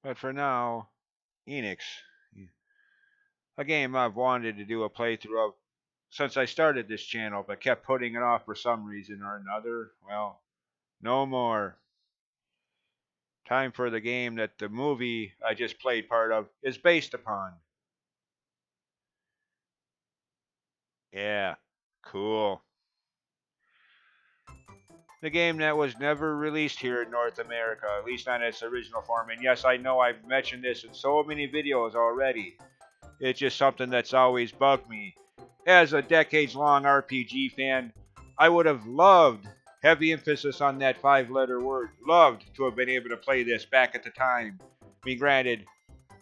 But for now, Enix. A game I've wanted to do a playthrough of since I started this channel, but kept putting it off for some reason or another. Well, no more. Time for the game that the movie I just played part of is based upon. Yeah, cool. The game that was never released here in North America, at least not in its original form. And yes, I know I've mentioned this in so many videos already. It's just something that's always bugged me. As a decades-long RPG fan, I would have loved, heavy emphasis on that five-letter word, loved to have been able to play this back at the time. I mean, granted,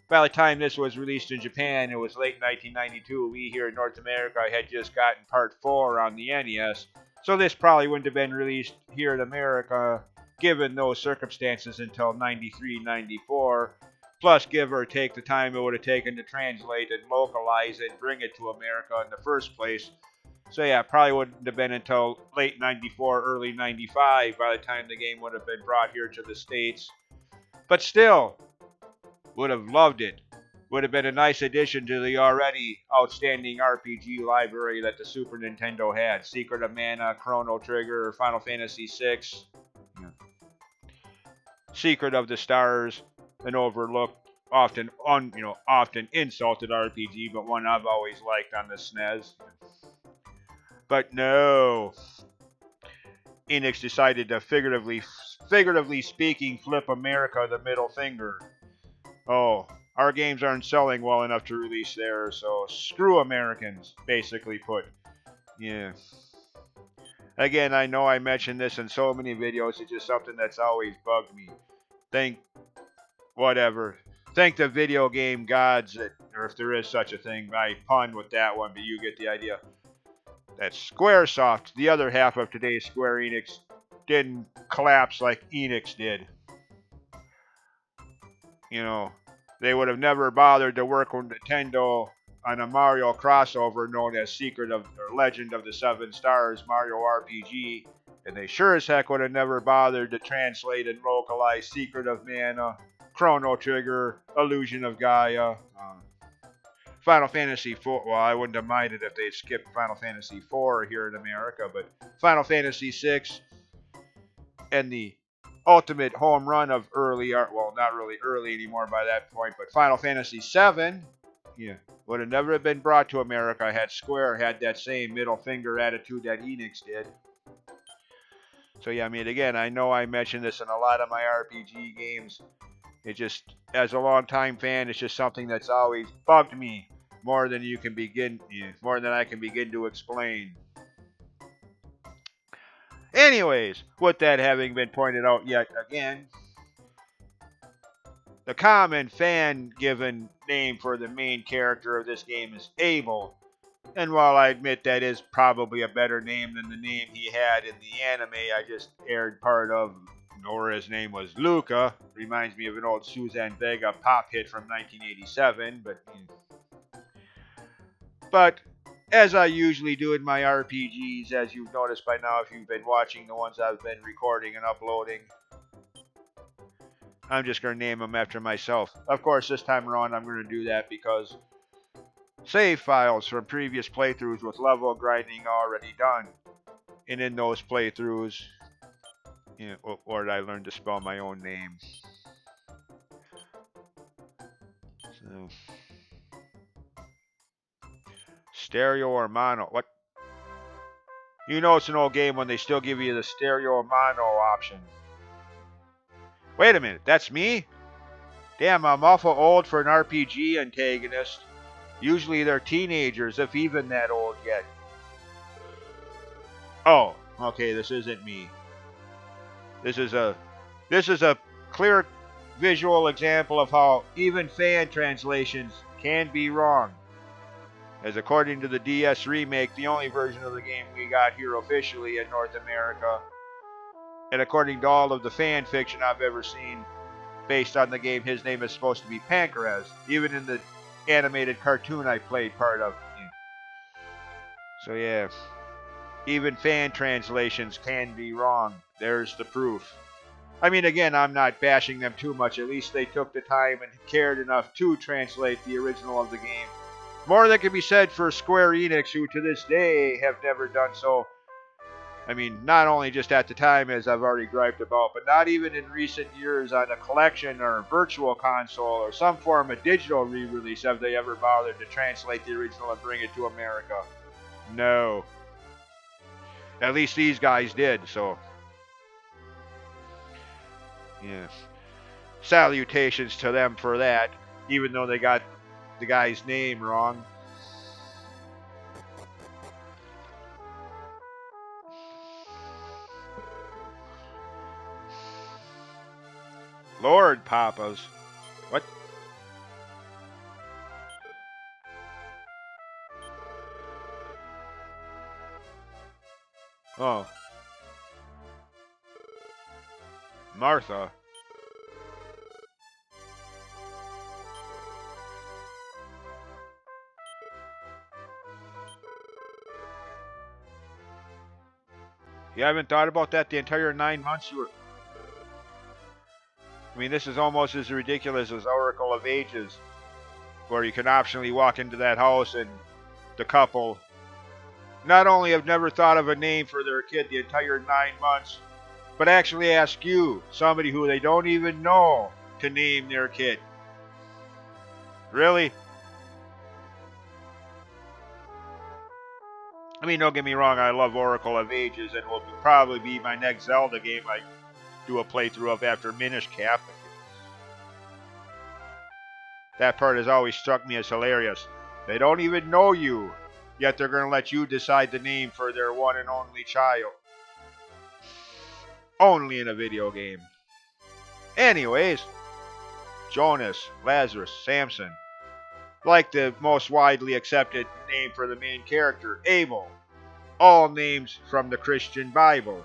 by the time this was released in Japan, it was late 1992. We here in North America had just gotten Part 4 on the NES, so this probably wouldn't have been released here in America, given those circumstances, until 93, 94. Plus, give or take the time it would have taken to translate and localize it and bring it to America in the first place. So yeah, probably wouldn't have been until late 94, early 95 by the time the game would have been brought here to the States. But still, would have loved it. Would have been a nice addition to the already outstanding RPG library that the Super Nintendo had. Secret of Mana, Chrono Trigger, Final Fantasy VI, Secret of the Stars, an overlooked, often insulted RPG, but one I've always liked on the SNES. But no, Enix decided to figuratively speaking, flip America the middle finger. Oh, our games aren't selling well enough to release there, so screw Americans, basically put. Yeah. Again, I know I mentioned this in so many videos, it's just something that's always bugged me. Think, whatever. Thank the video game gods, that, or if there is such a thing. I pun with that one, but you get the idea. That Squaresoft, the other half of today's Square Enix, didn't collapse like Enix did. You know, they would have never bothered to work with Nintendo on a Mario crossover known as Secret of or Legend of the Seven Stars Mario RPG, and they sure as heck would have never bothered to translate and localize Secret of Mana, Chrono Trigger, Illusion of Gaia, Final Fantasy IV. Well, I wouldn't have minded if they'd skipped Final Fantasy IV here in America, but Final Fantasy VI and the ultimate home run of early art. Well, not really early anymore by that point, but Final Fantasy VII, yeah, would have never been brought to America had Square had that same middle finger attitude that Enix did. So yeah, I mean, again, I know I mentioned this in a lot of my RPG games. It just, as a longtime fan, it's just something that's always bugged me more than more than I can begin to explain. Anyways, with that having been pointed out yet again, the common fan-given name for the main character of this game is Abel, and while I admit that is probably a better name than the name he had in the anime I just aired part of, or his name was Luca, reminds me of an old Suzanne Vega pop hit from 1987, but as I usually do in my RPGs, as you've noticed by now if you've been watching the ones I've been recording and uploading, I'm just going to name them after myself. Of course, this time around I'm going to do that because save files from previous playthroughs with level grinding already done. And in those playthroughs, or I learned to spell my own name. So, stereo or mono. What? You know it's an old game when they still give you the stereo or mono option. Wait a minute, that's me? Damn, I'm awful old for an RPG antagonist. Usually they're teenagers, if even that old yet. Oh, okay, this isn't me. This is a clear visual example of how even fan translations can be wrong. As according to the DS remake, the only version of the game we got here officially in North America, and according to all of the fan fiction I've ever seen based on the game, his name is supposed to be Pancras, even in the animated cartoon I played part of. So yeah, even fan translations can be wrong. There's the proof. I mean, again, I'm not bashing them too much. At least they took the time and cared enough to translate the original of the game. More than can be said for Square Enix, who to this day have never done so. I mean, not only just at the time, as I've already griped about, but not even in recent years on a collection or a virtual console or some form of digital re-release have they ever bothered to translate the original and bring it to America. No. At least these guys did, so. Yeah. Salutations to them for that, even though they got the guy's name wrong. Lord Papas. What? Oh. Martha. You haven't thought about that the entire 9 months you were. I mean, this is almost as ridiculous as Oracle of Ages, where you can optionally walk into that house and the couple not only have never thought of a name for their kid the entire 9 months, but actually ask you, somebody who they don't even know, to name their kid. Really? I mean, don't get me wrong, I love Oracle of Ages and will probably be my next Zelda game I do a playthrough of after Minish Cap. That part has always struck me as hilarious. They don't even know you, yet they're going to let you decide the name for their one and only child. Only in a video game. Anyways, Jonas, Lazarus, Samson. Like the most widely accepted name for the main character, Abel. All names from the Christian Bible.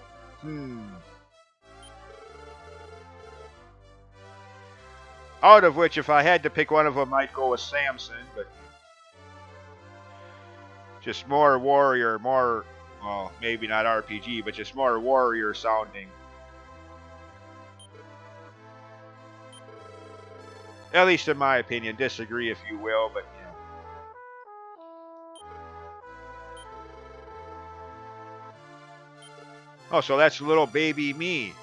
Out of which, if I had to pick one of them, I'd go with Samson, but just more warrior, more, well, maybe not RPG, but just more warrior sounding. At least in my opinion. Disagree if you will, but yeah. Oh, so that's little baby me.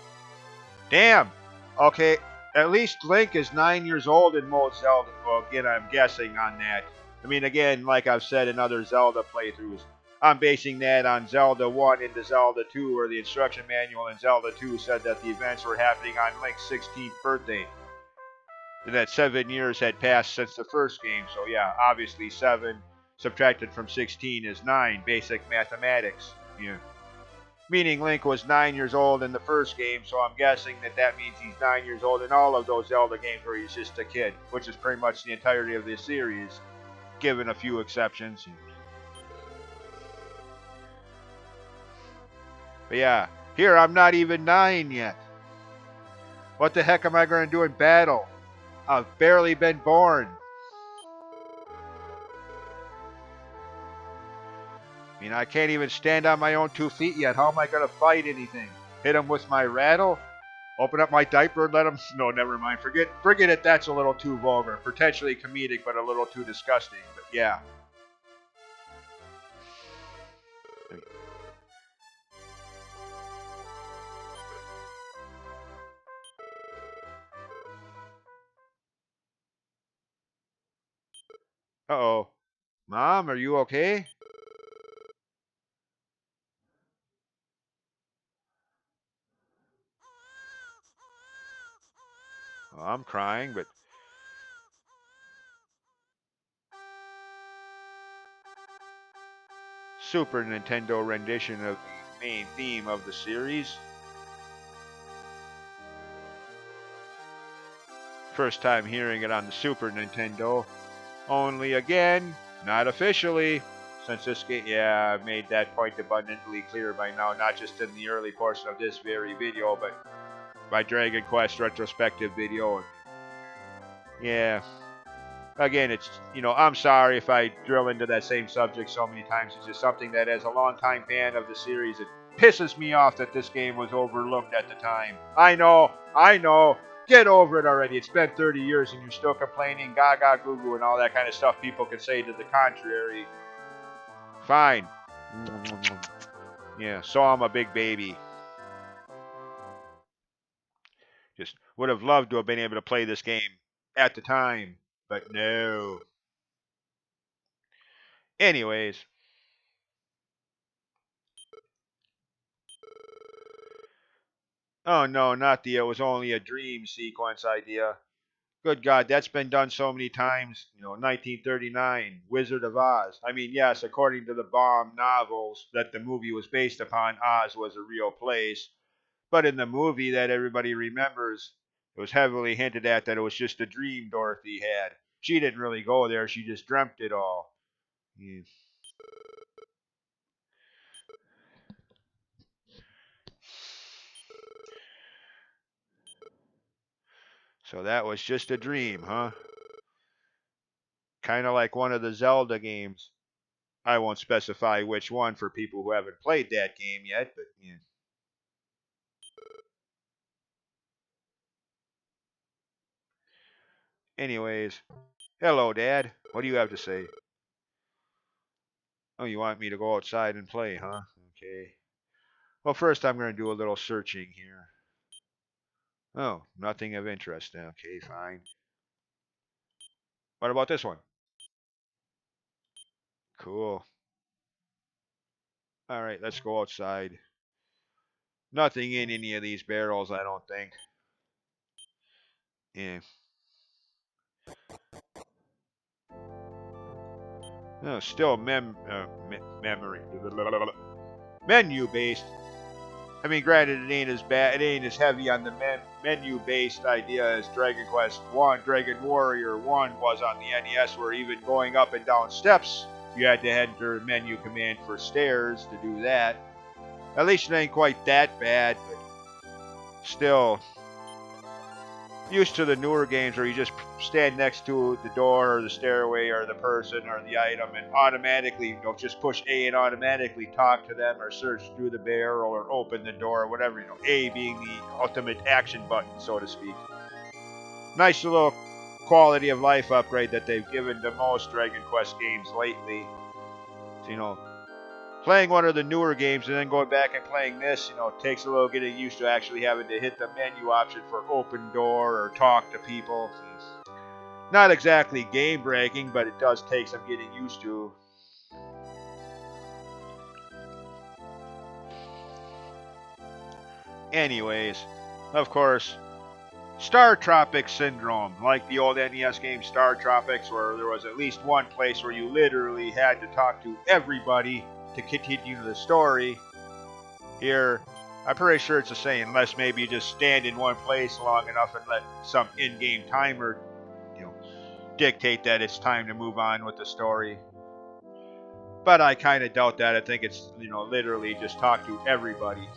Damn. Okay, at least Link is 9 years old in most Zelda. Well, again, I'm guessing on that. I mean, again, like I've said in other Zelda playthroughs, I'm basing that on Zelda 1 into Zelda 2, where the instruction manual in Zelda 2 said that the events were happening on Link's 16th birthday. And that 7 years had passed since the first game, so yeah, obviously 7 subtracted from 16 is 9, basic mathematics. Yeah. Meaning Link was 9 years old in the first game, so I'm guessing that means he's 9 years old in all of those Zelda games where he's just a kid, which is pretty much the entirety of this series, given a few exceptions. But yeah, here I'm not even 9 yet. What the heck am I going to do in battle? I've barely been born. I mean, I can't even stand on my own 2 feet yet. How am I going to fight anything? Hit him with my rattle? Open up my diaper and let him. No, never mind. Forget it. That's a little too vulgar. Potentially comedic, but a little too disgusting. But yeah. Uh-oh. Mom, are you okay? Well, I'm crying, but Super Nintendo rendition of the main theme of the series. First time hearing it on the Super Nintendo. Only again, not officially. Since this game, yeah, I've made that point abundantly clear by now, not just in the early portion of this very video, but my Dragon Quest retrospective video. Yeah, again, it's, I'm sorry if I drill into that same subject so many times. It's just something that, as a longtime fan of the series, pisses me off that this game was overlooked at the time. I know. Get over it already. It's been 30 years and you're still complaining, gaga goo goo, and all that kind of stuff people can say to the contrary. Fine. Yeah, so I'm a big baby. Just would have loved to have been able to play this game at the time, but no. Anyways. Oh no, not the it was only a dream sequence idea. Good God, that's been done so many times. 1939, Wizard of Oz. I mean, yes, according to the Baum novels that the movie was based upon, Oz was a real place. But in the movie that everybody remembers, it was heavily hinted at that it was just a dream Dorothy had. She didn't really go there, she just dreamt it all. Yeah. So that was just a dream, huh? Kind of like one of the Zelda games. I won't specify which one for people who haven't played that game yet, but yeah. Anyways, hello, Dad. What do you have to say? Oh, you want me to go outside and play, huh? Okay. Well, first I'm going to do a little searching here. Oh, nothing of interest. Okay, fine. What about this one? Cool. All right, let's go outside. Nothing in any of these barrels, I don't think. Yeah. No, still memory. Menu based. I mean, granted, it ain't as bad. It ain't as heavy on the menu-based idea as Dragon Quest One, Dragon Warrior One was on the NES, where even going up and down steps, you had to enter menu command for stairs to do that. At least it ain't quite that bad, but still, used to the newer games where you just stand next to the door or the stairway or the person or the item and automatically, just push A and automatically talk to them or search through the barrel or open the door or whatever, A being the ultimate action button, so to speak. Nice little quality of life upgrade that they've given to most Dragon Quest games lately. So, playing one of the newer games and then going back and playing this, takes a little getting used to actually having to hit the menu option for open door or talk to people. Not exactly game breaking, but it does take some getting used to. Anyways, of course, Star Tropics Syndrome, like the old NES game Star Tropics, where there was at least one place where you literally had to talk to everybody to continue the story. Here, I'm pretty sure it's the same, unless maybe you just stand in one place long enough and let some in-game timer, dictate that it's time to move on with the story. But I kind of doubt that. I think it's, literally just talk to everybody.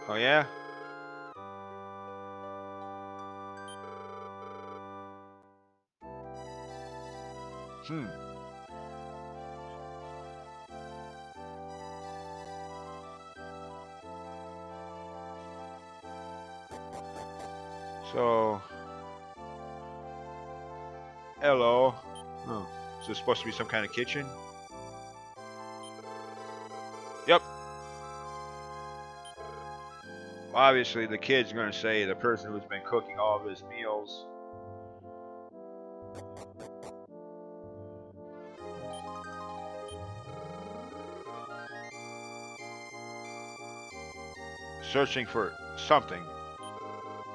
Oh yeah? Hmm. So, hello. Oh, is this supposed to be some kind of kitchen? Yep. Obviously, the kid's going to say the person who's been cooking all of his meals. Searching for something.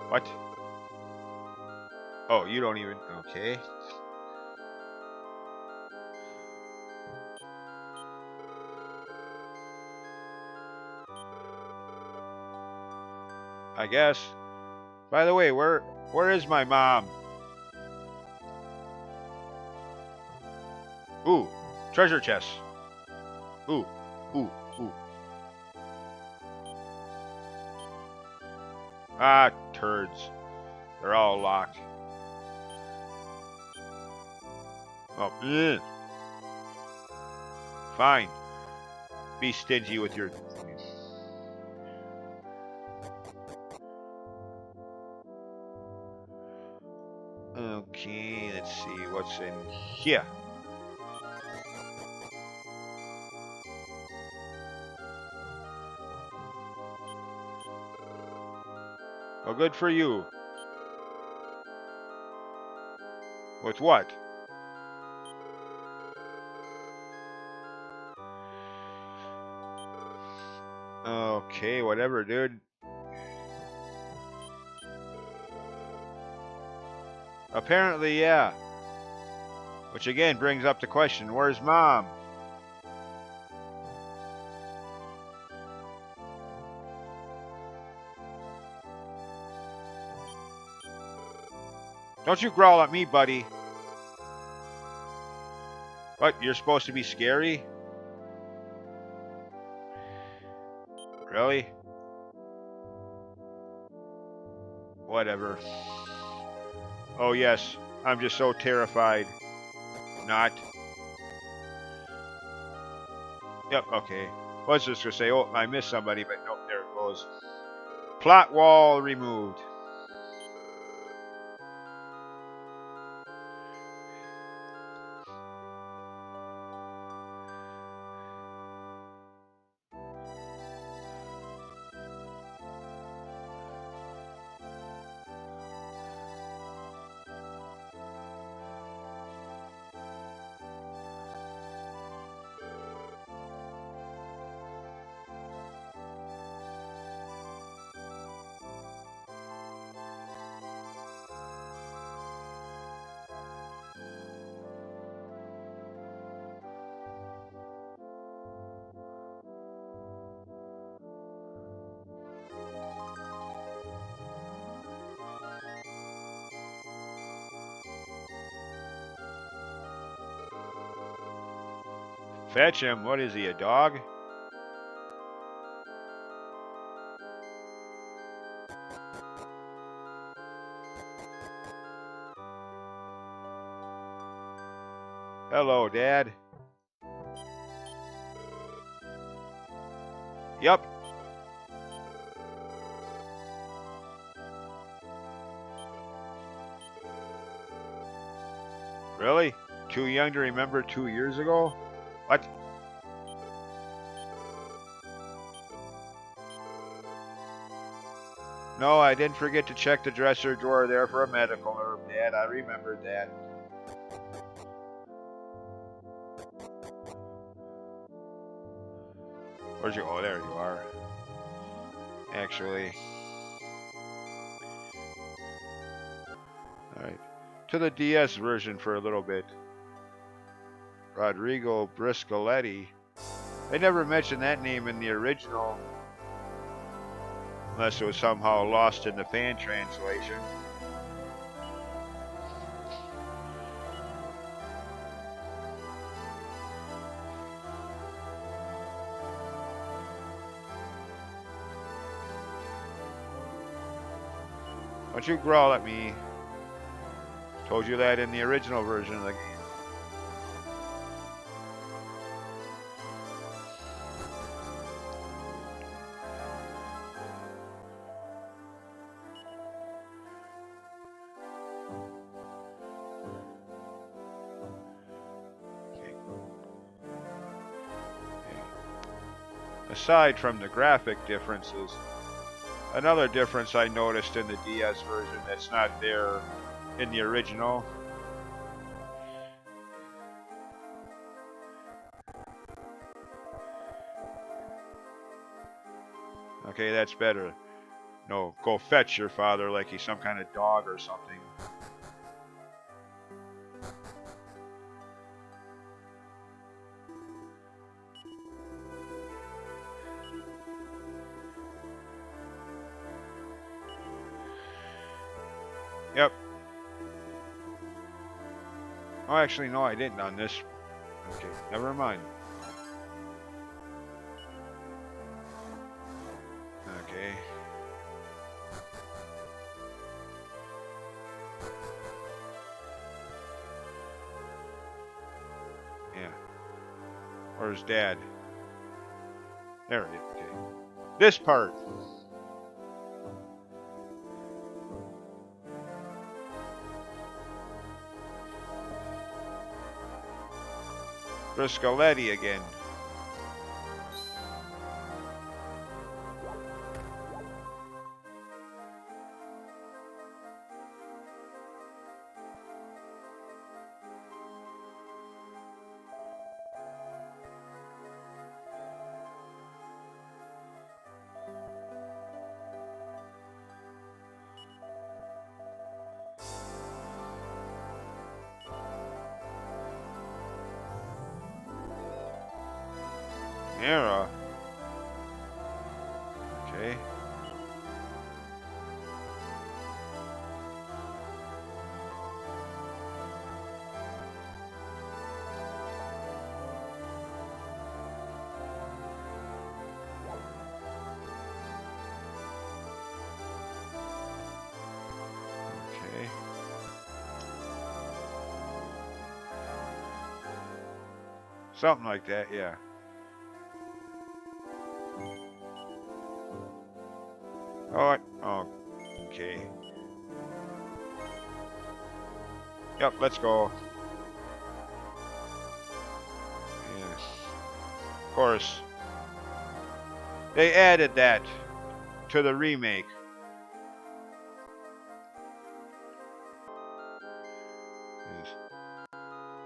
What? Oh, you don't even. Okay. I guess. By the way, where is my mom? Ooh, treasure chest. Ooh, ooh, ooh. Ah, turds. They're all locked. Oh, fine. Be stingy with your... Okay, let's see what's in here. Well, good for you. With what? Okay, whatever, dude. Apparently, yeah. Which again brings up the question, where's Mom? Don't you growl at me, buddy. What, you're supposed to be scary? Really? Whatever. Oh yes, I'm just so terrified. Not. Yep, okay. I was just gonna say, oh, I missed somebody, but nope, there it goes. Plot wall removed. Fetch him. What is he, a dog? Hello, Dad. Yep. Really? Too young to remember 2 years ago? What? No, I didn't forget to check the dresser drawer there for a medical herb, Dad. I remembered that. Where'd you? Oh, there you are. Actually. Alright. To the DS version for a little bit. Rodrigo Briscoletti. They never mentioned that name in the original. Unless it was somehow lost in the fan translation. Don't you growl at me. Told you that in the original version of the game. Aside from the graphic differences, another difference I noticed in the DS version that's not there in the original. Okay, that's better. No, go fetch your father like he's some kind of dog or something. Yep. Oh, actually, no, I didn't on this. Okay, never mind. Okay. Or his dad. There it is. Okay. This part. Briscoletti again. Era. Okay. Okay. Something like that, yeah. Oh, okay. Yep, let's go. Yes. Of course. They added that to the remake.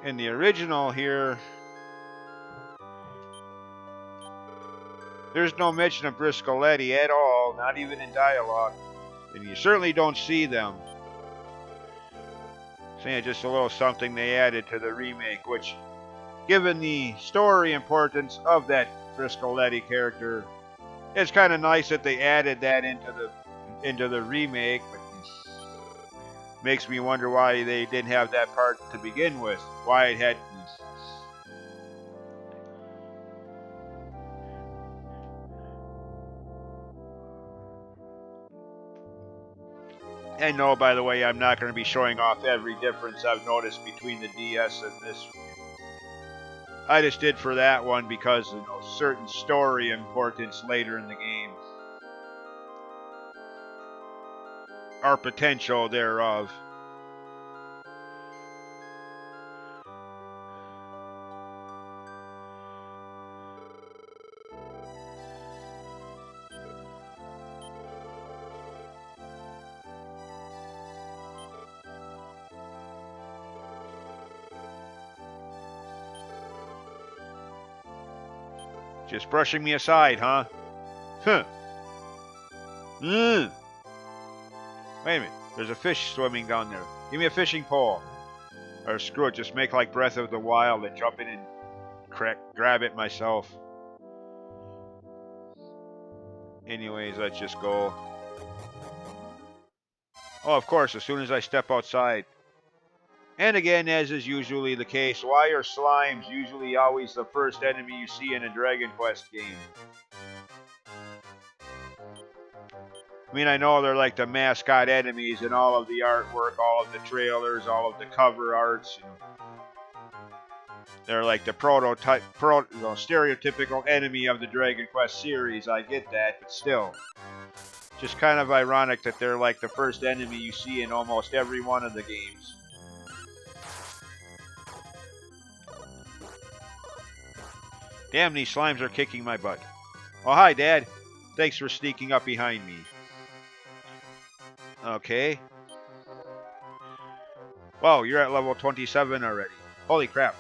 In the original here, there's no mention of Briscoletti at all, not even in dialogue. And you certainly don't see them. Saying just a little something they added to the remake, which, given the story importance of that Briscoletti character, it's kind of nice that they added that into the remake. But makes me wonder why they didn't have that part to begin with. Why it had. And no, by the way, I'm not going to be showing off every difference I've noticed between the DS and this. I just did for that one because certain story importance later in the game, or potential thereof. Just brushing me aside, huh? Huh. Mm. Wait a minute. There's a fish swimming down there. Give me a fishing pole. Or screw it, just make like Breath of the Wild and jump in and grab it myself. Anyways, let's just go. Oh, of course, as soon as I step outside. And again, as is usually the case, why are slimes usually always the first enemy you see in a Dragon Quest game? I mean, I know they're like the mascot enemies in all of the artwork, all of the trailers, all of the cover arts. They're like the stereotypical enemy of the Dragon Quest series. I get that, but still. Just kind of ironic that they're like the first enemy you see in almost every one of the games. Damn, these slimes are kicking my butt. Oh, hi, Dad. Thanks for sneaking up behind me. Okay. Whoa, you're at level 27 already. Holy crap.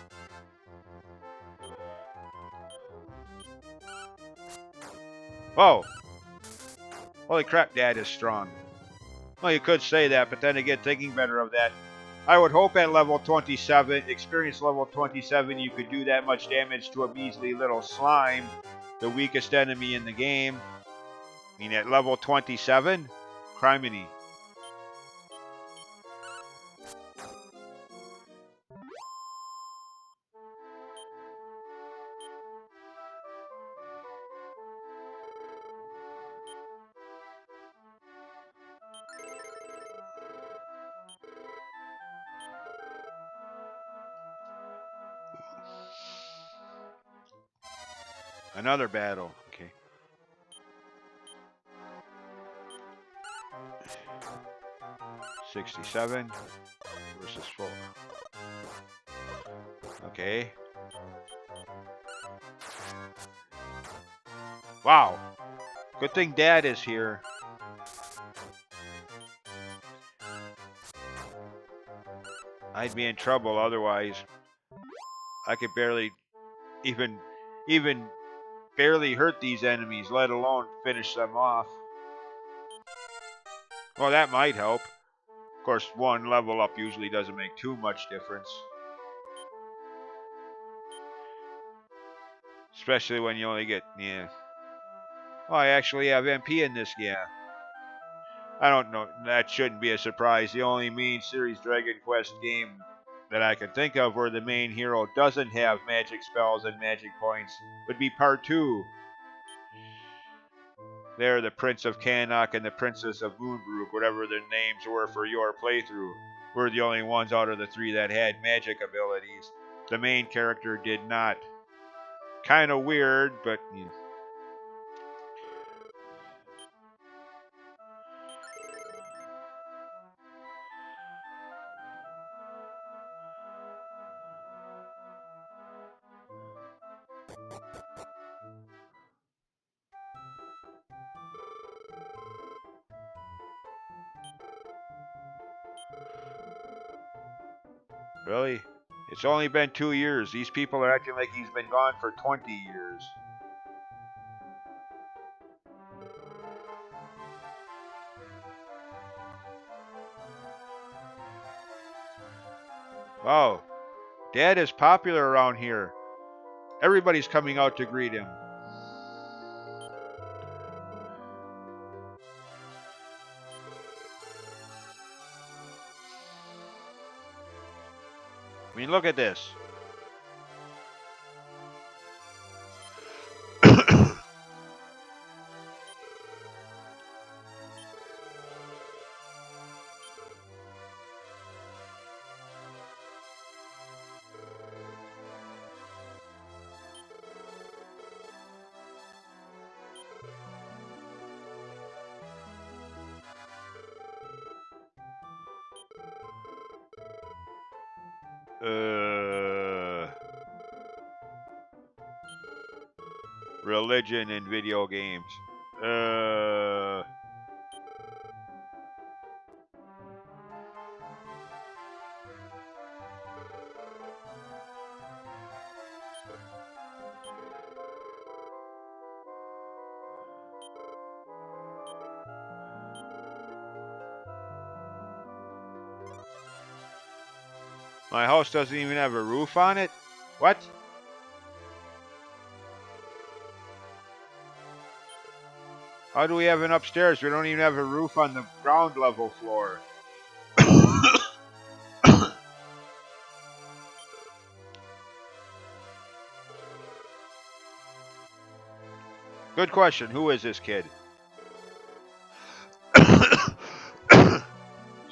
Whoa. Holy crap, Dad is strong. Well, you could say that, but then again, thinking better of that, I would hope at level 27, experience level 27, you could do that much damage to a measly little slime, the weakest enemy in the game. I mean, at level 27? Criminy. Another battle. Okay. 67 versus 4. Okay. Wow. Good thing Dad is here. I'd be in trouble otherwise. I could barely even even barely hurt these enemies, let alone finish them off. Well, that might help. Of course, one level up usually doesn't make too much difference. Especially when you only get, yeah. Oh, I actually have MP in this, yeah. I don't know, that shouldn't be a surprise. The only main series Dragon Quest game that I can think of where the main hero doesn't have magic spells and magic points would be part 2. There, the Prince of Cannock and the Princess of Moonbrook, whatever their names were for your playthrough, were the only ones out of the 3 that had magic abilities. The main character did not. Kind of weird, but yeah. Really? It's only been 2 years. These people are acting like he's been gone for 20 years. Wow. Dad is popular around here. Everybody's coming out to greet him. I mean, look at this. uh, Religion in video games. Uh, my house doesn't even have a roof on it? What? How do we have an upstairs? We don't even have a roof on the ground level floor. Good question. Who is this kid?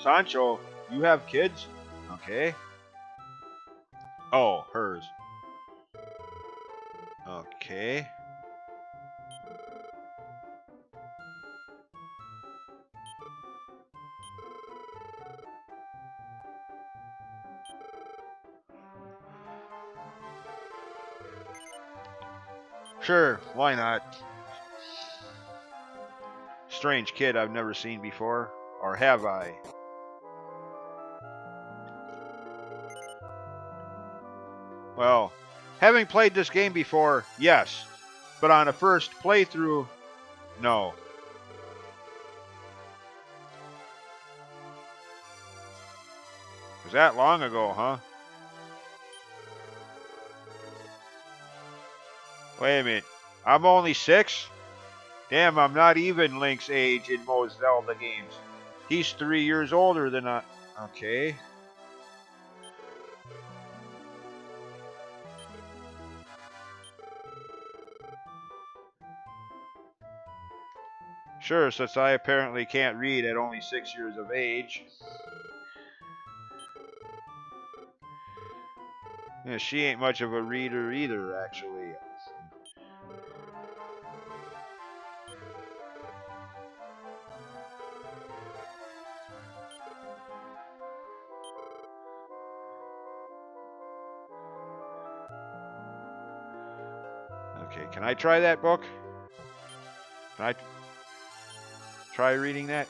Sancho, you have kids? Okay. Oh, hers. Okay. Sure, why not? Strange kid I've never seen before. Or have I? Well, having played this game before, yes. But on a first playthrough, no. Was that long ago, huh? Wait a minute. I'm only 6? Damn, I'm not even Link's age in most Zelda games. He's 3 years older than I. Okay. Sure, since I apparently can't read at only 6 years of age. Yeah, she ain't much of a reader either, actually. Okay, can I try that book? Can I try reading that?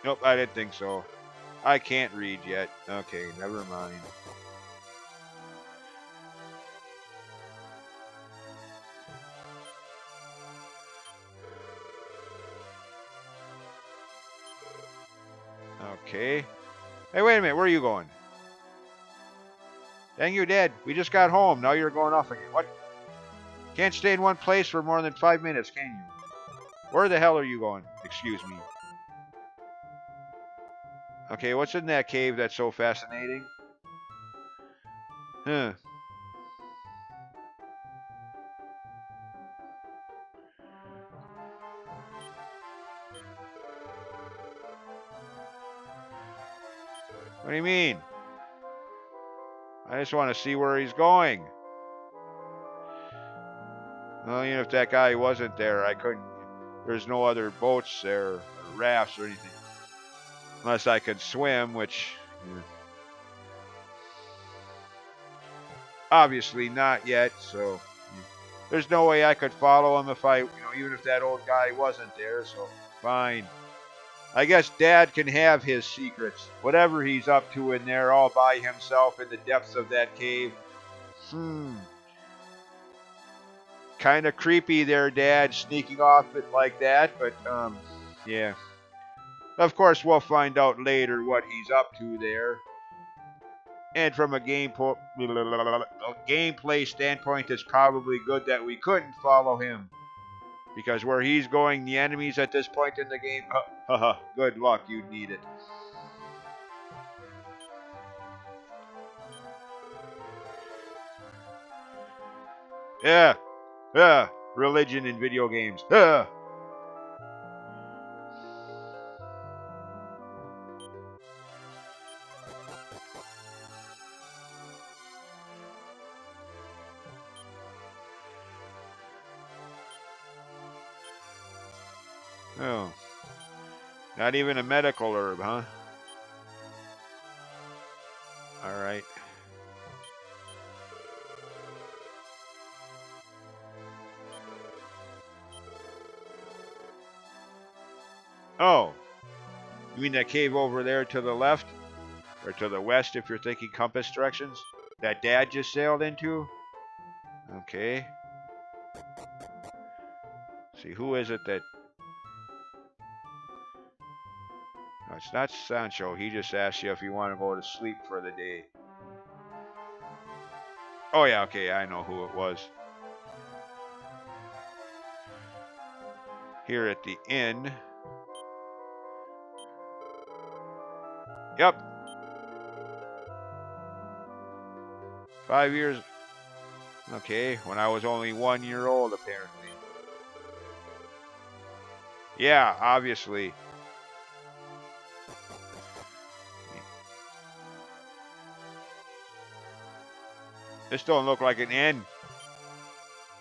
Nope, I didn't think so. I can't read yet. Okay, never mind. Okay. Hey, wait a minute. Where are you going? Dang you, Dad. We just got home. Now you're going off again. What? Can't stay in one place for more than 5 minutes, can you? Where the hell are you going? Excuse me. Okay, what's in that cave that's so fascinating? Huh. What do you mean? I just want to see where he's going. Well, even if that guy wasn't there, I couldn't. There's no other boats there, or rafts, or anything. Unless I could swim, which. Obviously not yet, so. There's no way I could follow him if even if that old guy wasn't there, so fine. I guess Dad can have his secrets. Whatever he's up to in there all by himself in the depths of that cave. Kind of creepy there, Dad, sneaking off it like that, but, yeah. Of course, we'll find out later what he's up to there. And from a gameplay standpoint, it's probably good that we couldn't follow him. Because where he's going, the enemies at this point in the game, good luck, you'd need it. Yeah, religion in video games. Oh, not even a medical herb, huh? All right. Oh, you mean that cave over there to the left? Or to the west if you're thinking compass directions? That Dad just sailed into? Okay. See, who is it that... No, it's not Sancho. He just asked you if you want to go to sleep for the day. Oh, yeah, okay, I know who it was. Here at the inn. Yep. 5 years. Okay, when I was only 1 year old, apparently. Yeah, obviously. This don't look like an inn.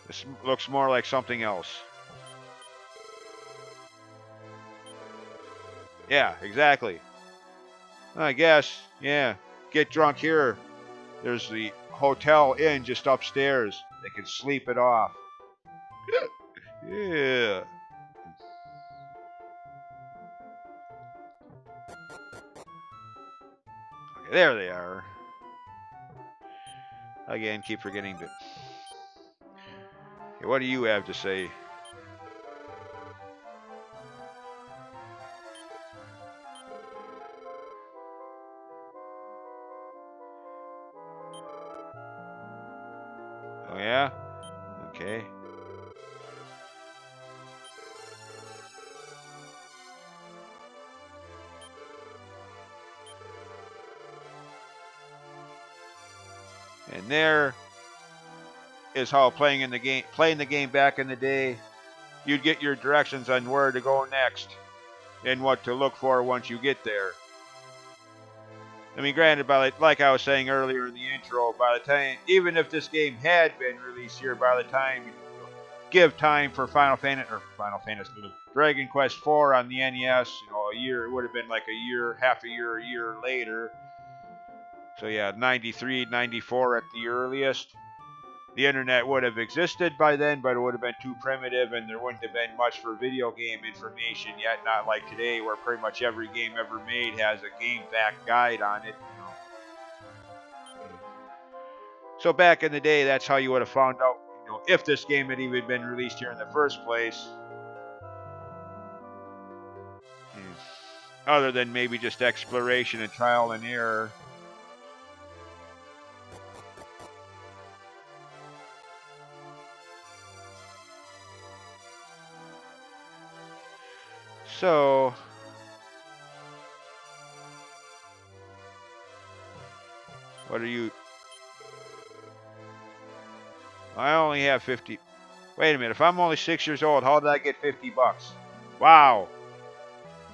This looks more like something else. Yeah, exactly. I guess. Yeah. Get drunk here. There's the hotel inn just upstairs. They can sleep it off. Yeah. Okay, there they are. Again, keep forgetting to. Okay, what do you have to say? Oh, yeah? Okay. And there is how playing the game back in the day, you'd get your directions on where to go next and what to look for once you get there. I mean, granted, like I was saying earlier in the intro, by the time, even if this game had been released here, by the time give time for Final Fantasy, Dragon Quest IV on the NES, a year, it would have been like half a year later. So yeah, 93, 94 at the earliest. the internet would have existed by then, but it would have been too primitive and there wouldn't have been much for video game information yet. Not like today, where pretty much every game ever made has a game fact guide on it. So back in the day, that's how you would have found out, if this game had even been released here in the first place. Other than maybe just exploration and trial and error. So, what are you? I only have 50. Wait a minute. If I'm only 6 years old, how did I get $50? Wow.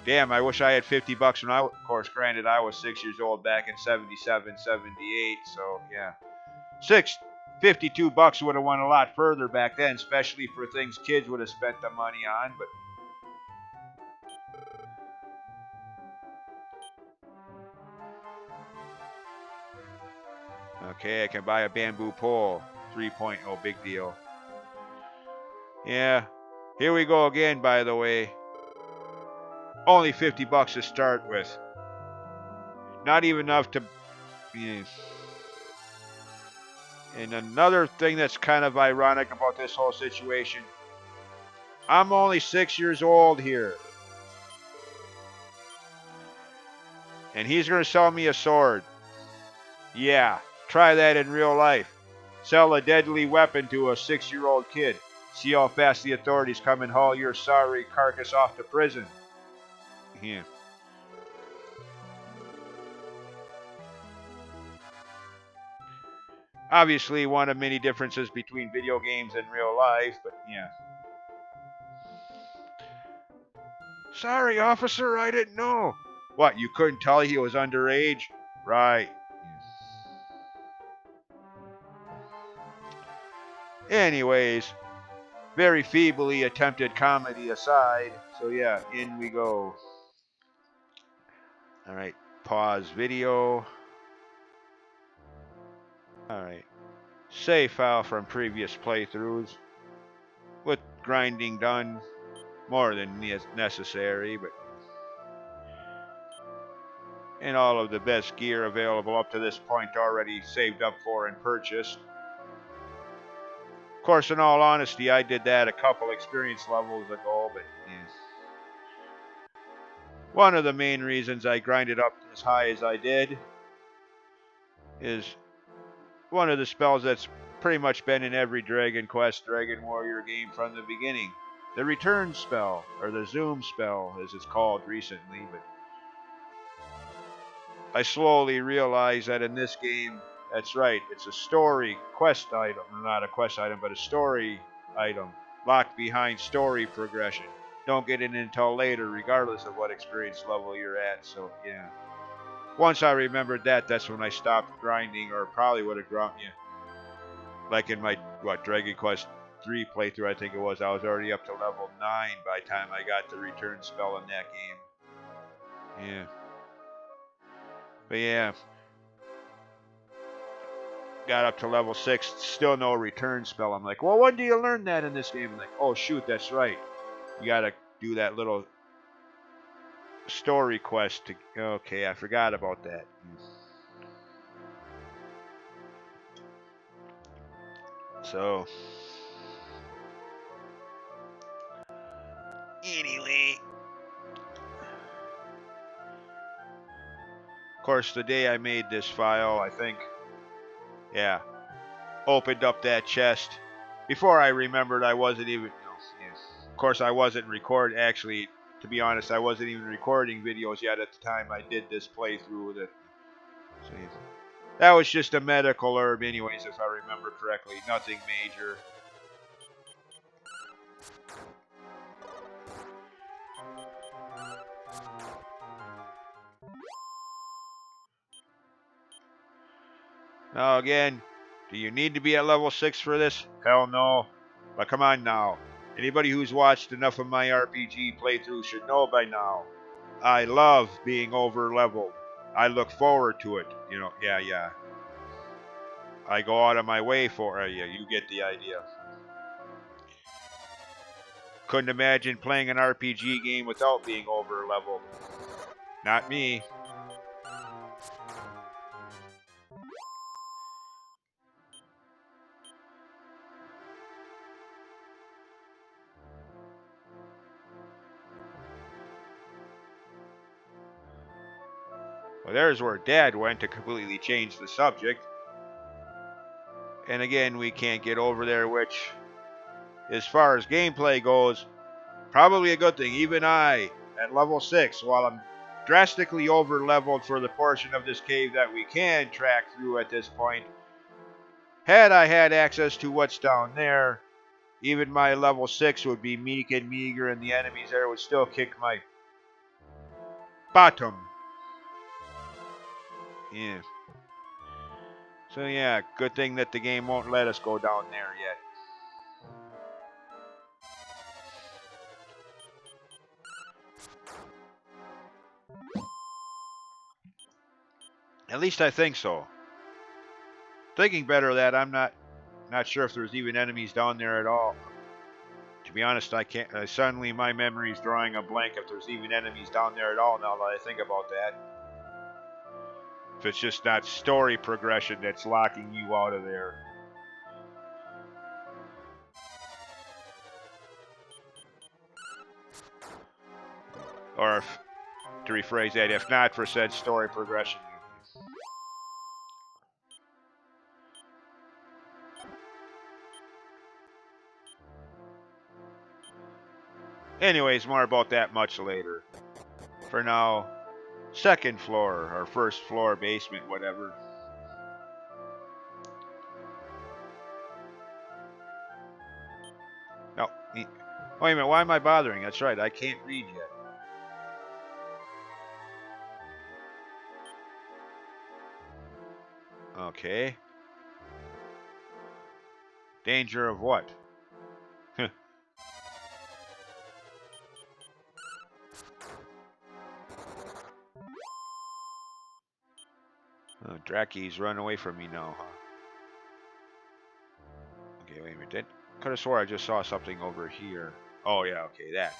Damn, I wish I had $50 when of course, granted, I was 6 years old back in 77, 78. So, yeah. $52 would have went a lot further back then, especially for things kids would have spent the money on. But okay, I can buy a bamboo pole. 3.0, big deal. Yeah. Here we go again, by the way. Only $50 to start with. Not even enough to. And another thing that's kind of ironic about this whole situation, I'm only 6 years old here. And he's going to sell me a sword. Yeah, try that in real life. Sell a deadly weapon to a 6-year-old kid. See how fast the authorities come and haul your sorry carcass off to prison. Yeah. Obviously, one of many differences between video games and real life, but yeah. Sorry, officer, I didn't know. What, you couldn't tell he was underage? Right. Anyways, very feebly attempted comedy aside, so yeah, in we go. Alright, pause video. Alright. Save file from previous playthroughs. With grinding done. More than necessary, but. And all of the best gear available up to this point already saved up for and purchased. Of course, in all honesty, I did that a couple experience levels ago, but yeah. One of the main reasons I grinded up as high as I did is one of the spells that's pretty much been in every Dragon Quest, Dragon Warrior game from the beginning. The return spell, or the zoom spell as it's called recently, but I slowly realized that in this game, that's right, it's a story quest item, not a quest item, but a story item, locked behind story progression. Don't get it until later, regardless of what experience level you're at, so yeah. Once I remembered that, that's when I stopped grinding, or probably would have ground, yeah. Like in my, Dragon Quest 3 playthrough, I think it was, I was already up to level 9 by the time I got the return spell in that game. Yeah. But yeah. Got up to level 6, still no return spell. I'm like, well, when do you learn that in this game? I'm like, oh, shoot, that's right. You gotta do that little story quest to. Okay, I forgot about that. So. Anyway. Of course, the day I made this file, I think. Yeah. Opened up that chest. Before I remembered, I wasn't even. Of course, I wasn't recording. Actually, to be honest, I wasn't even recording videos yet at the time I did this playthrough. So, yeah. That was just a medical herb, anyways, if I remember correctly. Nothing major. Now, again, do you need to be at level 6 for this? Hell no. But come on now. Anybody who's watched enough of my RPG playthrough should know by now. I love being over leveled. I look forward to it. Yeah. I go out of my way for you. You get the idea. Couldn't imagine playing an RPG game without being over leveled. Not me. Well, there's where Dad went to completely change the subject. And again, we can't get over there, which, as far as gameplay goes, probably a good thing. Even I, at level 6, while I'm drastically over leveled for the portion of this cave that we can track through at this point, had I had access to what's down there, even my level 6 would be meek and meager, and the enemies there would still kick my bottom. Yeah. So yeah, good thing that the game won't let us go down there yet. At least I think so. Thinking better of that, I'm not sure if there's even enemies down there at all. To be honest, I can't. Suddenly, my memory's drawing a blank if there's even enemies down there at all. Now that I think about that, if it's just not story progression that's locking you out of there, or if, to rephrase that, if not for said story progression. Anyways, more about that much later. For now, second floor or first floor, basement, whatever. No, wait a minute. Why am I bothering? That's right. I can't read yet. Okay. Danger of what? Oh, Draki's run away from me now, huh? Okay, wait a minute. Could have swore I just saw something over here. Oh, yeah, okay, that.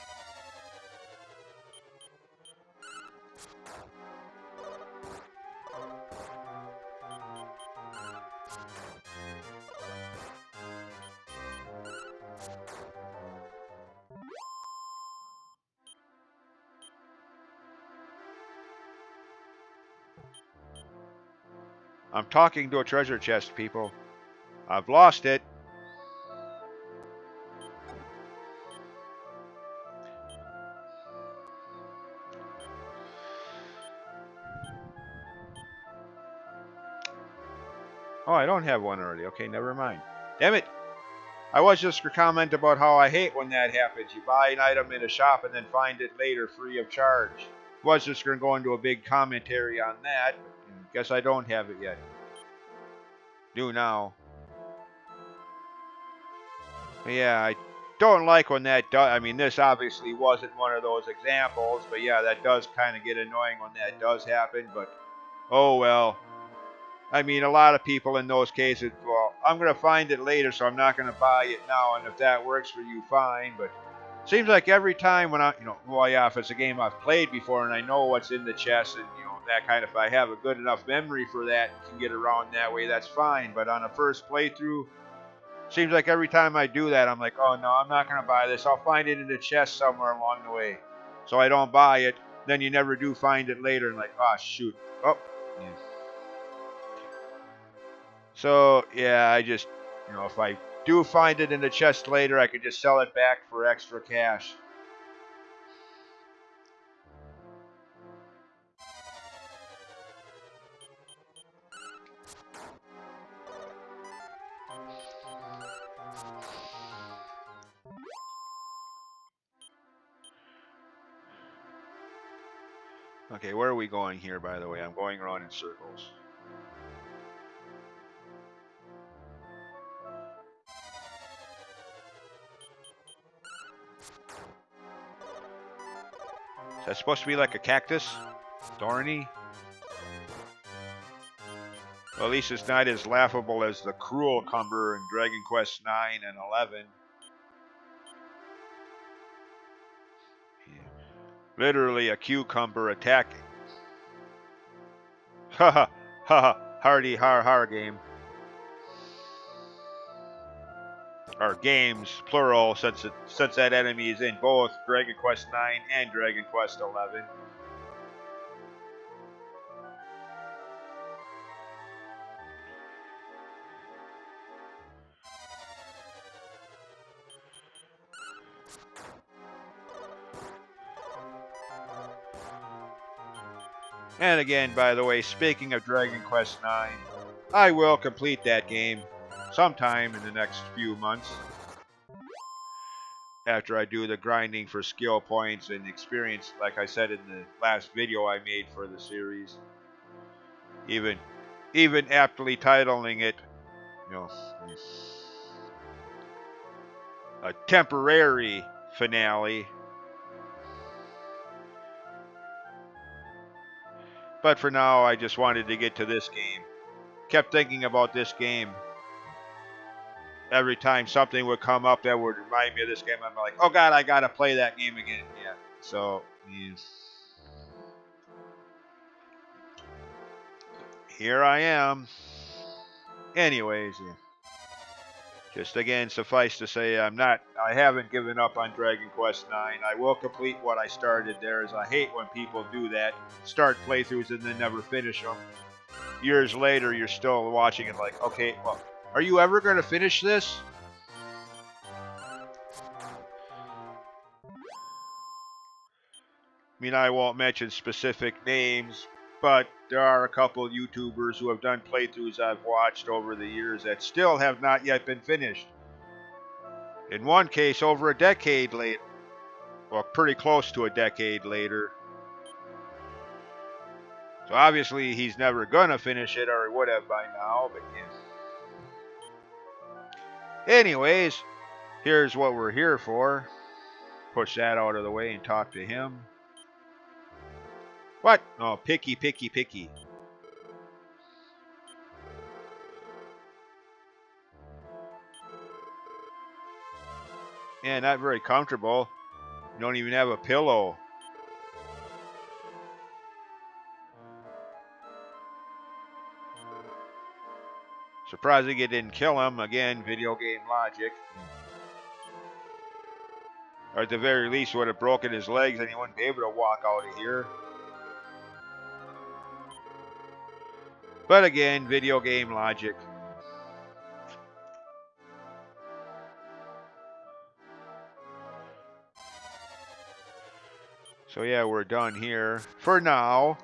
I'm talking to a treasure chest, people. I've lost it. Oh, I don't have one already. Okay, never mind. Damn it. I was just going to comment about how I hate when that happens. You buy an item in a shop and then find it later free of charge. Was just going to go into a big commentary on that. Guess I don't have it yet. Do now. But yeah, I don't like when that does. I mean, this obviously wasn't one of those examples, but yeah, that does kind of get annoying when that does happen. But oh well. I mean, a lot of people in those cases, well, I'm going to find it later, so I'm not going to buy it now. And if that works for you, fine. But it seems like every time when well, yeah, if it's a game I've played before and I know what's in the chest and, that kind of, if I have a good enough memory for that and can get around that way, that's fine. But on a first playthrough, seems like every time I do that, I'm like, oh no, I'm not going to buy this. I'll find it in the chest somewhere along the way. So I don't buy it. Then you never do find it later and like, oh, shoot. Oh, yeah. So, yeah, I just, if I do find it in the chest later, I could just sell it back for extra cash. Okay, where are we going here, by the way? I'm going around in circles. Is that supposed to be like a cactus? Thorny? Well, at least it's not as laughable as the cruel Cumber in Dragon Quest 9 and 11. Literally a cucumber attacking. Ha ha ha, hardy har har game. Or games, plural, since that enemy is in both Dragon Quest 9 and Dragon Quest 11. And again, by the way, speaking of Dragon Quest 9, I will complete that game sometime in the next few months. After I do the grinding for skill points and experience, like I said in the last video I made for the series. Even aptly titling it, you know, a temporary finale. But for now, I just wanted to get to this game. Kept thinking about this game. Every time something would come up that would remind me of this game, I'm like, oh god, I gotta play that game again. Yeah. So, yeah. Here I am. Anyways, yeah. Just again, suffice to say, I haven't given up on Dragon Quest 9. I will complete what I started there, as I hate when people do that. Start playthroughs and then never finish them. Years later, you're still watching it like, okay, well, are you ever going to finish this? I mean, I won't mention specific names, but there are a couple YouTubers who have done playthroughs I've watched over the years that still have not yet been finished. In one case, over a decade later. Well, pretty close to a decade later. So obviously he's never gonna finish it, or he would have by now, but yeah. Anyways, here's what we're here for. Push that out of the way and talk to him. What? Oh, picky, picky, picky. Yeah, not very comfortable. You don't even have a pillow. Surprising it didn't kill him. Again, video game logic. Or at the very least would have broken his legs and he wouldn't be able to walk out of here. But again, video game logic. So yeah, we're done here for now.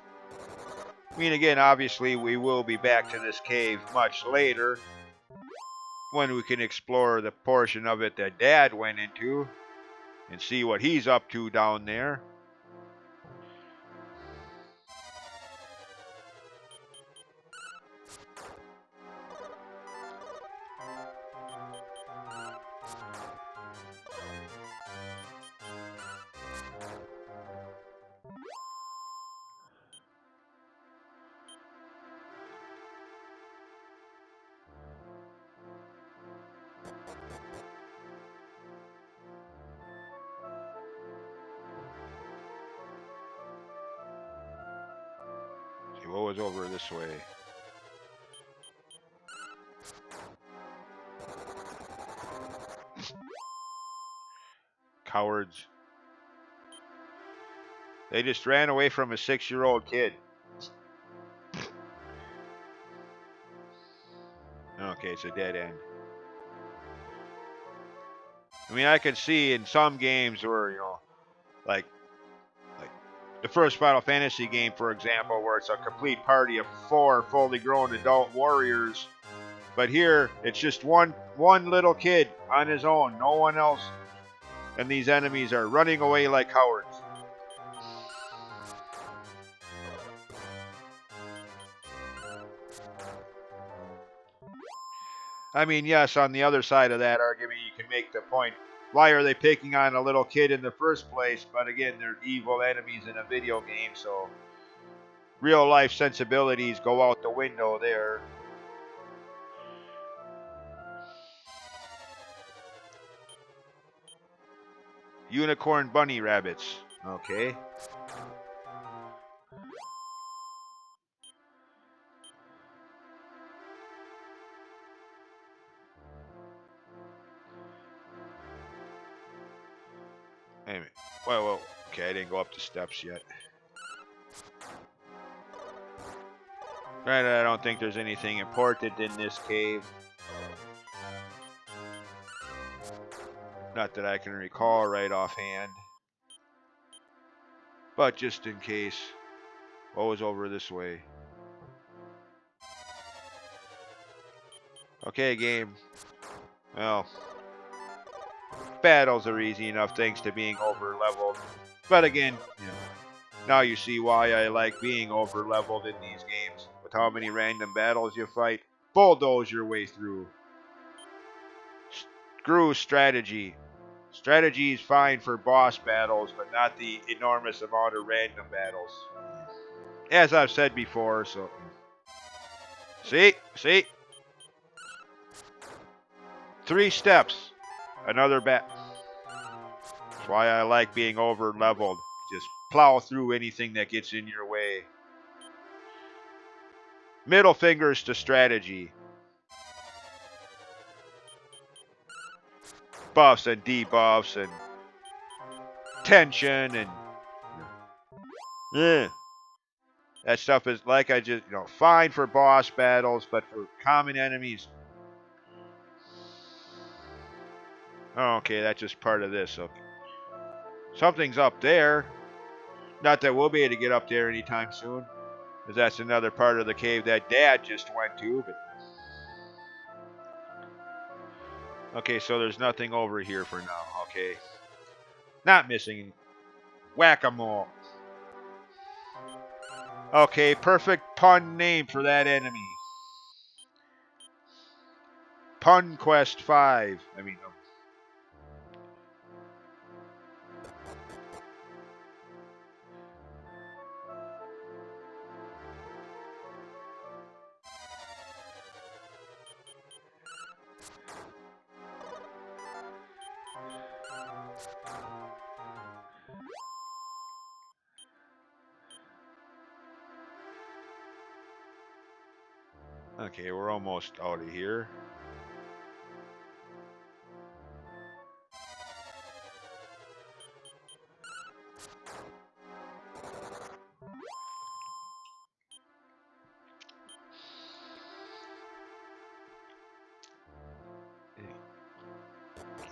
I mean, again, obviously we will be back to this cave much later when we can explore the portion of it that Dad went into and see what he's up to down there. See what was over this way. Cowards. They just ran away from a 6-year-old kid. Okay, it's a dead end. I mean, I can see in some games where, like the first Final Fantasy game, for example, where it's a complete party of 4 fully grown adult warriors. But here, it's just one little kid on his own, no one else. And these enemies are running away like cowards. I mean, yes, on the other side of that argument, you can make the point, why are they picking on a little kid in the first place? But again, they're evil enemies in a video game, so real life sensibilities go out the window there. Unicorn bunny rabbits. Okay. Wait a minute. Whoa. Okay, I didn't go up the steps yet. Granted, I don't think there's anything important in this cave. Not that I can recall right offhand. But just in case. What was over this way? Okay, game. Well, battles are easy enough thanks to being over leveled. But again, now you see why I like being over leveled in these games. With how many random battles you fight, bulldoze your way through. Screw strategy. Strategy is fine for boss battles, but not the enormous amount of random battles. As I've said before, so. See? 3 steps. Another bat. That's why I like being over leveled. Just plow through anything that gets in your way. Middle fingers to strategy. Buffs and debuffs and tension and that stuff is like I just fine for boss battles, but for common enemies. Okay, that's just part of this. Okay. Something's up there. Not that we'll be able to get up there anytime soon, because that's another part of the cave that Dad just went to. But okay, so there's nothing over here for now. Okay, not missing. Whack-a-mole. Okay, perfect pun name for that enemy. Pun Quest 5. Okay, we're almost out of here.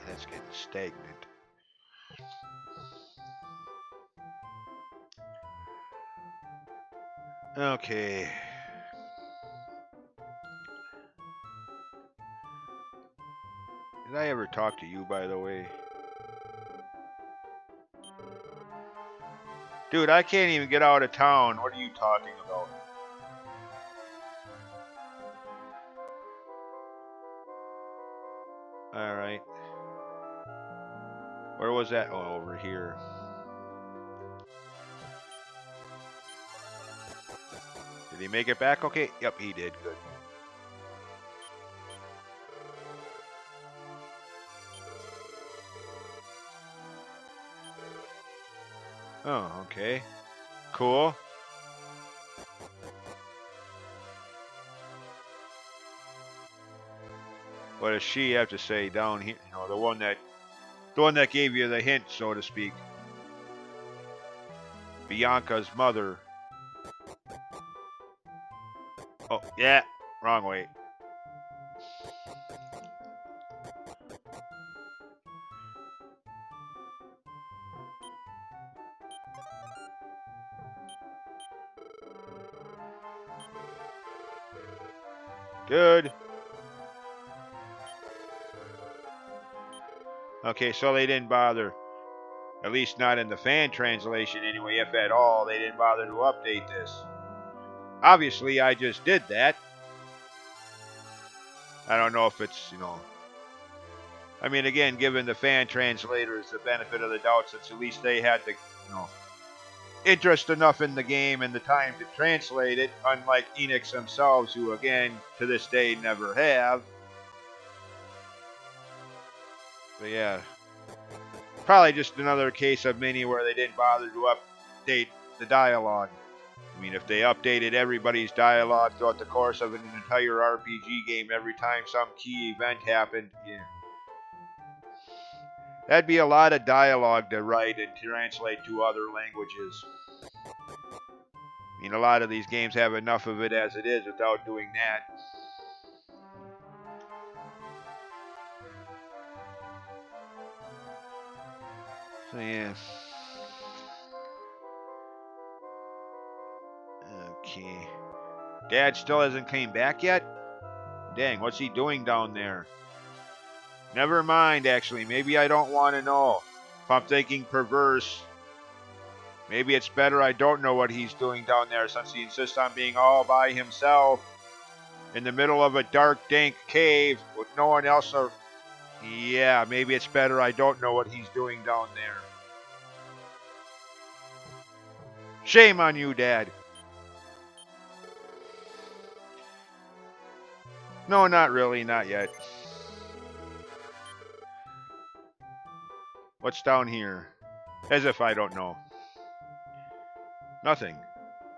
That's getting stagnant. Okay. Did I ever talk to you, by the way? Dude, I can't even get out of town. What are you talking about? Alright. Where was that? Oh, over here. Did he make it back okay? Yep, he did. Good. Oh, okay. Cool. What does she have to say down here? The one that gave you the hint, so to speak. Bianca's mother. Oh, yeah. Wrong way. Good. Okay, so they didn't bother. At least not in the fan translation anyway, if at all. They didn't bother to update this. Obviously, I just did that. I don't know if it's, again, giving the fan translators the benefit of the doubt, since at least they had the, interest enough in the game and the time to translate it, unlike Enix themselves, who, again, to this day never have. But yeah. Probably just another case of many where they didn't bother to update the dialogue. I mean, if they updated everybody's dialogue throughout the course of an entire RPG game every time some key event happened, yeah, that'd be a lot of dialogue to write and translate to other languages. I mean, a lot of these games have enough of it as it is without doing that. So, yeah. Okay. Dad still hasn't came back yet? Dang, what's he doing down there? Never mind, actually. Maybe I don't want to know. If I'm thinking perverse, maybe it's better I don't know what he's doing down there since he insists on being all by himself in the middle of a dark, dank cave with no one else. Yeah, maybe it's better I don't know what he's doing down there. Shame on you, Dad. No, not really, not yet. What's down here? As if I don't know. Nothing.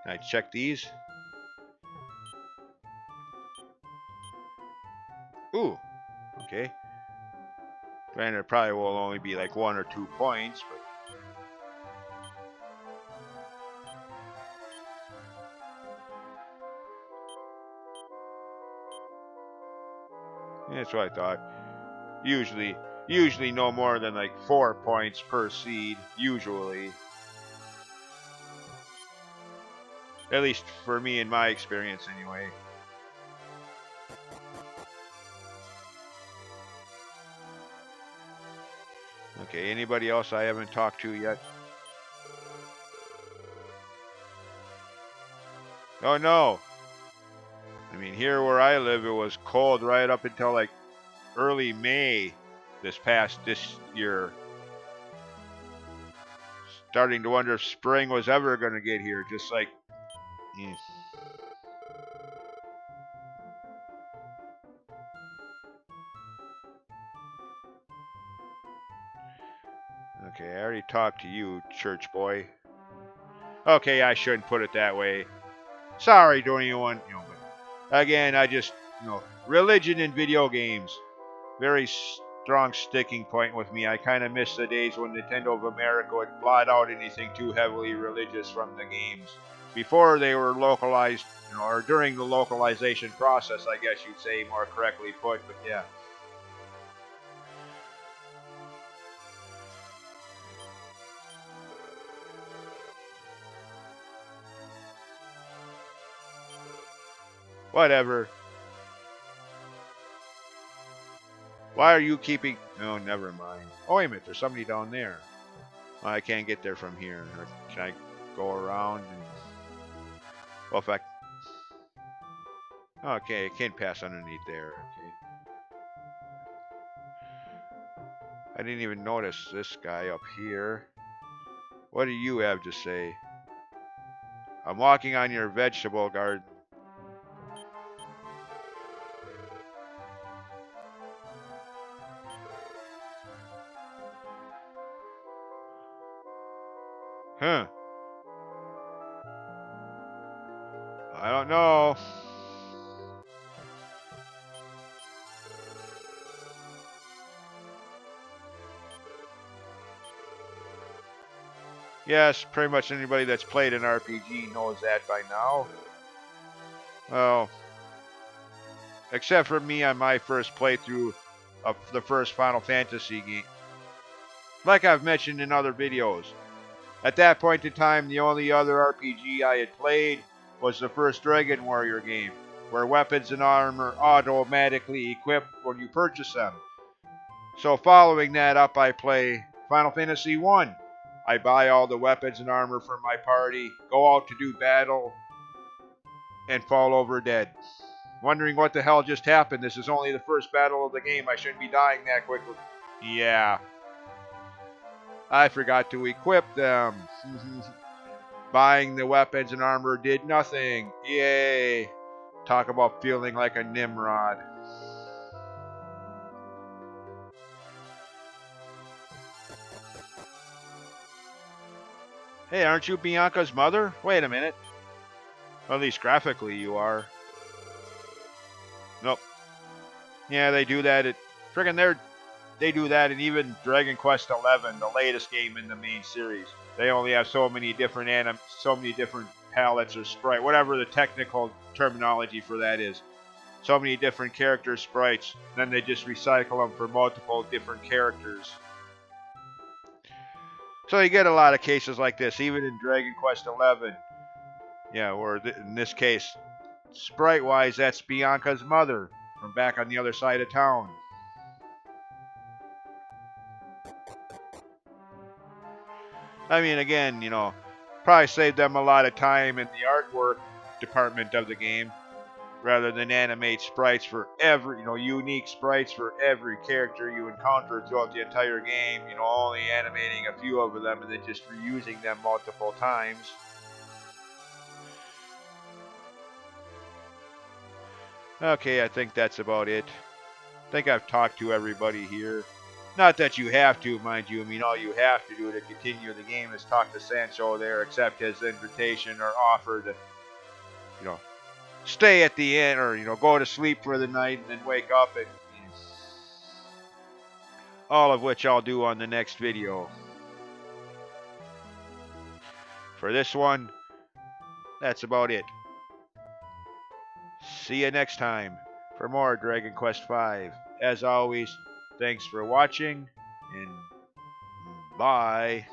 Can I check these? Ooh, okay. Granted, it probably will only be like 1 or 2 points, but that's what I thought. Usually no more than like 4 points per seed, usually. At least for me in my experience anyway. Okay, anybody else I haven't talked to yet? Oh no. I mean, here where I live, it was cold right up until like early May this year. Starting to wonder if spring was ever going to get here, just like... Eh. Okay, I already talked to you, church boy. Okay, I shouldn't put it that way. Sorry to anyone, but again, I just, religion in video games. Very strong sticking point with me. I kind of miss the days when Nintendo of America would blot out anything too heavily religious from the games. Before they were localized, or during the localization process, I guess you'd say, more correctly put, but yeah. Whatever. Why are you keeping... Oh, never mind. Oh, wait a minute. There's somebody down there. Well, I can't get there from here. Or can I go around? Well, if I... Okay, I can't pass underneath there. Okay. I didn't even notice this guy up here. What do you have to say? I'm walking on your vegetable garden. Huh. I don't know. Yes, pretty much anybody that's played an RPG knows that by now. Well, except for me on my first playthrough of the first Final Fantasy game. Like I've mentioned in other videos. At that point in time, the only other RPG I had played was the first Dragon Warrior game, where weapons and armor automatically equip when you purchase them. So following that up, I play Final Fantasy 1. I buy all the weapons and armor for my party, go out to do battle, and fall over dead. Wondering what the hell just happened. This is only the first battle of the game. I shouldn't be dying that quickly. Yeah. I forgot to equip them. Buying the weapons and armor did nothing. Yay. Talk about feeling like a Nimrod. Hey, aren't you Bianca's mother? Wait a minute. Well, at least graphically you are. Nope. Yeah, they do that at friggin' they do that in even Dragon Quest XI, the latest game in the main series. They only have so many different palettes or sprite, whatever the technical terminology for that is. So many different character sprites. Then they just recycle them for multiple different characters. So you get a lot of cases like this, even in Dragon Quest XI. Yeah, or in this case, sprite-wise, that's Bianca's mother from back on the other side of town. I mean, again, probably saved them a lot of time in the artwork department of the game rather than animate sprites for every, unique sprites for every character you encounter throughout the entire game, only animating a few of them and then just reusing them multiple times. Okay, I think that's about it. I think I've talked to everybody here. Not that you have to, mind you. I mean, all you have to do to continue the game is talk to Sancho there, accept his invitation or offer to, you know, stay at the inn or, go to sleep for the night and then wake up and all of which I'll do on the next video. For this one, that's about it. See you next time for more Dragon Quest V. As always, thanks for watching and bye.